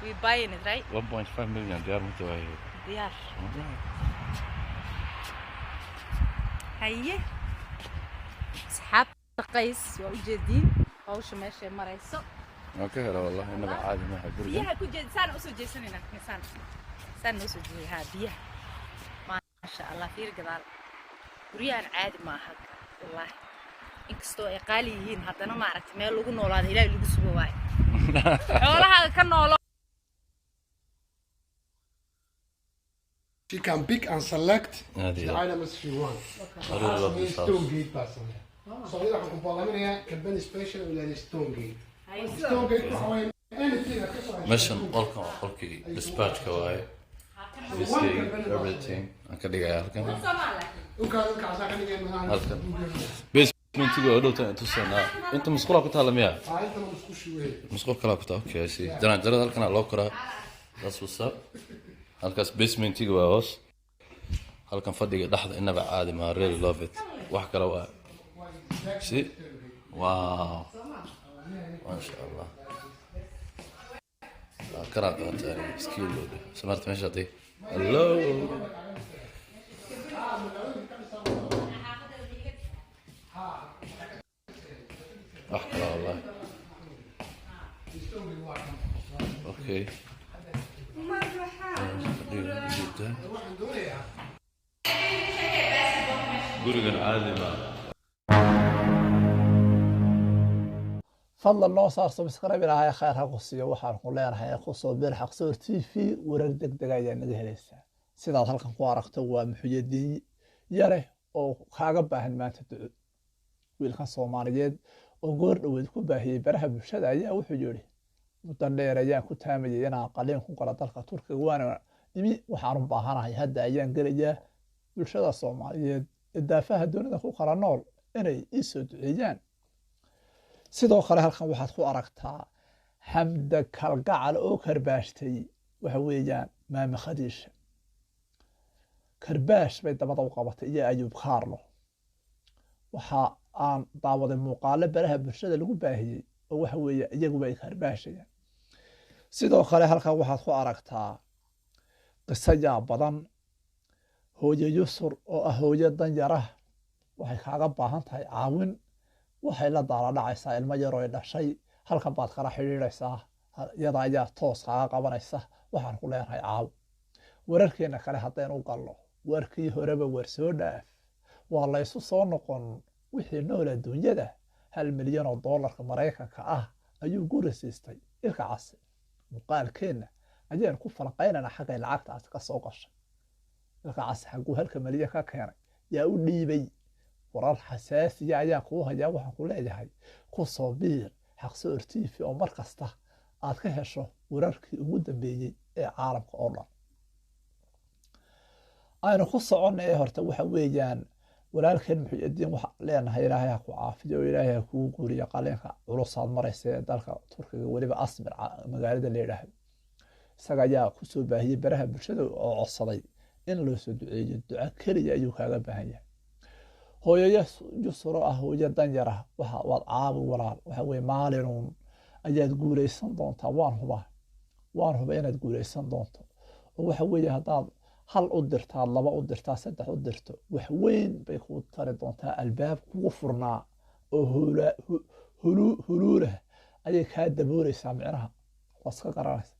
We buying it, right? 1.5 million ديار متوهي. ديار. هيه. أصحاب قيس وجدين. هوش ماشي مريسو. اوكي هلا والله انه عادي ما حد يقول. بيها كوجد سان أسوجي سنينا سان أسوجي ها بيها. ما شاء الله في رجال. وريان عادي ما حد والله. inkastoo ay qaali yihiin haddana ma aragtay meel lagu noolaado ilaahay lagu sugo waay xoolaha ka noolo. She can pick and select the items she wants. Stone gate person. So we have to follow me here. Company special with stone gate. Stone gate is anything. مشن قلقي dispatch كواي. everything. أكيد يا هلكن. بس من تيجي أقول تسمع أنت مسؤول كنت على مياه. أنت مسؤول شوي. مسؤول كلا كنت أوكي شيء. جرى هلكن على لوكرة. that's what's up. هلكن basement تيجي بهوس. هلكن فدي لحظة إنه بعادي ما really love it. وحكي لو شيء. واو. ما شاء الله. كرات أنت سكيل سمعت مش هذي. hello. أحكي والله. أوكي. قولي عادي ما. فضل الله صار سبسكرايب إلى هاي خير هقصي وحرق ولا هاي قصة بالحق صور تي في ورق دقايق نجه لسه سيدا halkan ku aragto waa muxuudiin yare oo kaaga baahan maanta duco wiilkan Soomaaliyeed oo goor dhaweed ku baahiyay baraha bulshada ayaa wuxuu yiri mudan dheer ayaan ku taamayay inaan qaleen ku qala dalka Turkiga waana imi waxaan u baahanahay hadda ayaan galayaa bulshada Soomaaliyeed idaafaha doonida ku qala nool inay isoo duceeyaan sidoo kale halkan waxaad ku aragtaa xamda kalgacal oo karbaashtay waxa weeyaan maama Khadiija karbaash bay dabada u qabatay iyo Ayuub Khaarlo waxa aan daawaday muuqaalo baraha bulshada lagu baahiyay oo waxa weeye iyagu bay karbaashayaan sidoo kale halkan waxaad ku aragtaa qisaya badan hooyo Yusur oo ah hooyo danyara waxay kaaga baahan tahay caawin waxay la daala dhacaysaa ilmo yar oo dhashay halkan baad kala xiriiraysaa iyada ayaa toos kaaga qabanaysa waxaan ku leenahay caaw wararkeena kale haddeen u galno warkii horeba war soo dhaaf waa la isu soo noqon wixii nool adduunyada $1 milyan oo doolarka Mareykanka ah ayuu guri siistay ilka casi muuqaalkeena ayaan ku falqaynana xaqay lacagtaas ka soo gashay ilka casi xaqu $1 milyan ka keenay yaa u dhiibay warar xasaasiya ayaa ku haya waxaan ku leeyahay ku soo biir xaqsoor TV oo mar kasta aad ka hesho wararkii ugu dambeeyay ee caalamka oo dhan aynu ku soconay horta waxa weeyaan walaalkeen muxuudiin waxa leenahay ilaahay ku caafiyo ilaahay ku guuriyo qaleenka culusaad maraysa dalka Turkiga waliba Asmir magaalada leedahay isaga ayaa ku soo baahiyay baraha bulshada oo codsaday in loo soo duceeyo duco kaliya ayuu kaaga baahan yahay hooyo Yusur ah hooyo danyara waxa wad caawi walaal waxa weey maalinun ayaad guuleysan doontaa waan hubaa inaad guuleysan doonto oo waxa weeye hadaad hal u dirtaa laba u dirtaa saddex u dirto wax weyn bay ku tari doontaa albaab kugu furnaa oo huluula ayay ka dabooleysaa micnaha waska garanaysa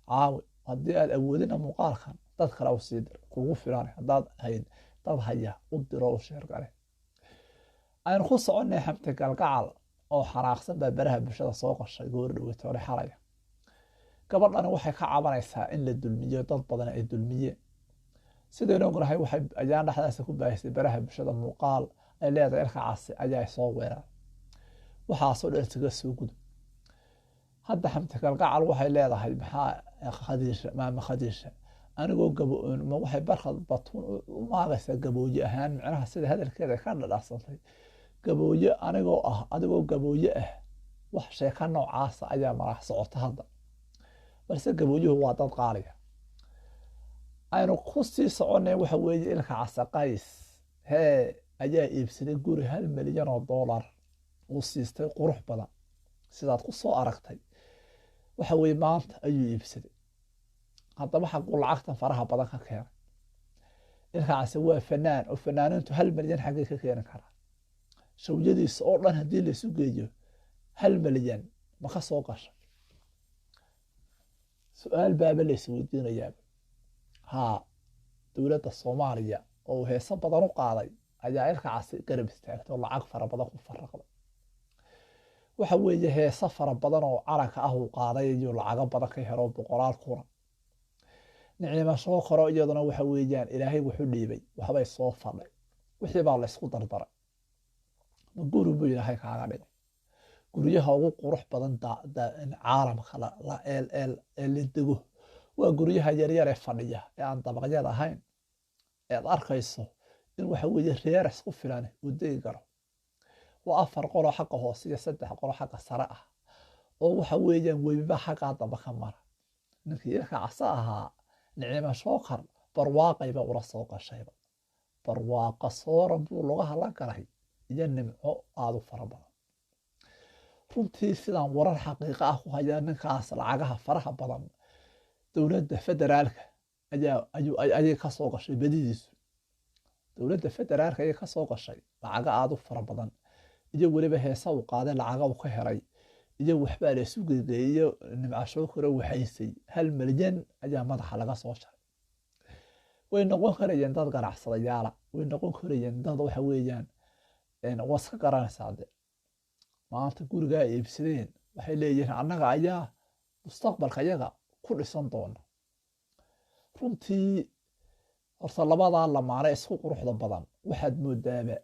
caawi haddii aad awoodina muuqaalkan dad kale u sii dir kugu filan hadaad hayd dad haya u diro u sheer gale aynu ku soconay xamta galgacal oo xaraaqsan baraha bulshada soo qashay goor dhaweed hore xalay gabadhan waxay ka cabanaysaa in la dulmiyo dad badan ay dulmiyeen sidoo ognahay waxay ayaan dhaxdaas ku baahisay baraha bulshada muuqaal ay leedahay ilka casi ayaa soo weerar waxa soo dheertiga soo gudub hadda xamta galgacal waxay leedahay maxaa Khadiija maama Khadiija anigoo gaboon ma waxay barqad batun u maagaysaa gabooye ahaan macnaha sida hadalkeeda ka dhadhacsantay gabooye adigoo gabooye ah wax sheeka noocaas ayaa marax socota hadda balse gabooyuhu waa dad qaaliya aynu ku sii soconay waxa weeye ilka casaqays ayaa iibsaday guri $1 milyan oo doolar uu siistay qurux badan sidaad ku soo aragtay waxa weeye maanta ayuu iibsaday haddaba xaquu lacagtan faraha badan ka keenay ilkaasi waa fanaan oo fanaaniintu 1 milyan xaggay ka keeni karaa shawjadiisa oo dhan haddii la isu geeyo 1 milyan ma ka soo gashay su-aal baaba la isweydiinayaa haa dowladda Soomaaliya oo heeso badan u qaaday ayaa ilkaasi garab istaagtay oo lacag fara badan ku faraqday waxa weeye heeso fara badan oo calanka ah uu qaaday iyo lacago badan ka helo 100 kun nicma soo qoro iyaduna waxa weeyaan ilaahay wuxuu dhiibay waxbay soo fadhay wixii baa la isku dardaray ma guri buu ilaahay kaaga dhigay guryaha ugu qurux badan caalamka la dego waa guryaha yaryar ee fadhiya ee aan dabaqyada ahayn ee aad arkayso in waxa weeye reer isku filan uu degi karo waa 4 qolo xagga hoose iyo 3 qolo xagga sare ah oo waxa weeyaan webiba xagga daba ka mara ninkii ilka casa ahaa nicma shookar barwaaqayba ula soo qashayba barwaaqa sooran buu lugaha la galay iyo nimco aad u fara badan runtii sidaan warar xaqiiqo ah ku hayaa ninkaas lacagaha faraha badan dowladda federaalka ayay ka soo gashay badidiisu dowladda federaalka ayay ka soo gashay lacaga aad u fara badan iyo weliba heesa uu qaaday lacaga uu ka helay iyo waxbaa la isu geegeeyo nimco shookar waxaysay 1 milyan ayaa madaxa laga soo jaray way noqon karayeen dad ganacsadayaal way noqon karayeen dad waxa weeyaan waska garanaysaa maanta guriga ay iibsadeen waxay leeyihiin annaga ayaa mustaqbalka iyaga ku dhisan doona runtii horta labadaa lamaane isku quruxda badan waxaad moodaaba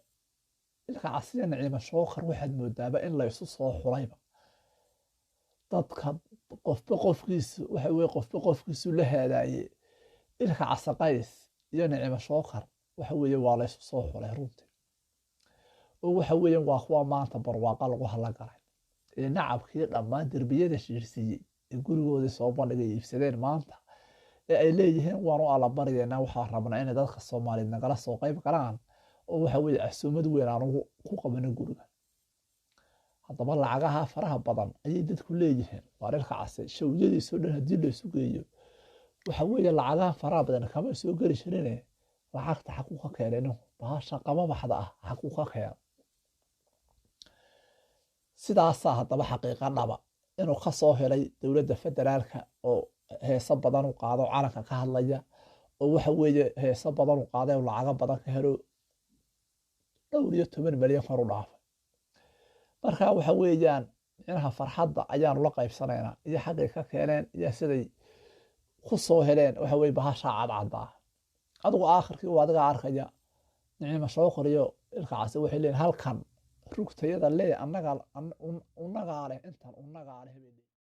ilka casiya nicma shookar waxaad moodaaba in la isu soo xulayba dadka qofba qofkiisu la haadaaye ilka casaqays iyo nicma shookar waxa weeye waa la isu soo xulay runtii oo waxa weeyaan waa kuwa maanta barwaaqa lagu halagalay ee nacabkii dhammaan derbiyada shiirsiiyey ee gurigooda soo bandhigay iibsadeen maanta ee ay leeyihiin waanu alla baryeena waxaa rabnaa in dadka Soomaaliyeed nagala soo qayb galaan oo waxa weeye casuumad weyn aan ku qabano guriga haddaba lacagaha faraha badan ayay dadku leeyihiin waa ilka case shawjadiisa dhan haddii la isu geeyo waxa weeye lacagaha faraha badan kama soo geli jirin lacagta xaqu ka keenay bahasha qaba baxda ah xaqu ka keenay sidaas haddaba xaqiiqa dhaba inuu ka soo helay dowladda federaalka oo heeso badan u qaado calanka ka hadlaya oo waxa weeye heeso badan u qaaday oo lacago badan ka helo 12 milyan kor u dhaafay marka waxa weeyaan inaha farxadda ayaanu la qaybsanaynaa iyo xaqay ka keeneen iyo siday ku soo heleen waxa weeye bahasha cadcada adigu aakhirkii waa adiga arkaya nicma shookar iyo ilka case waxay leeyihiin halkan rugtayada lee annaga leh intaan unnaga leh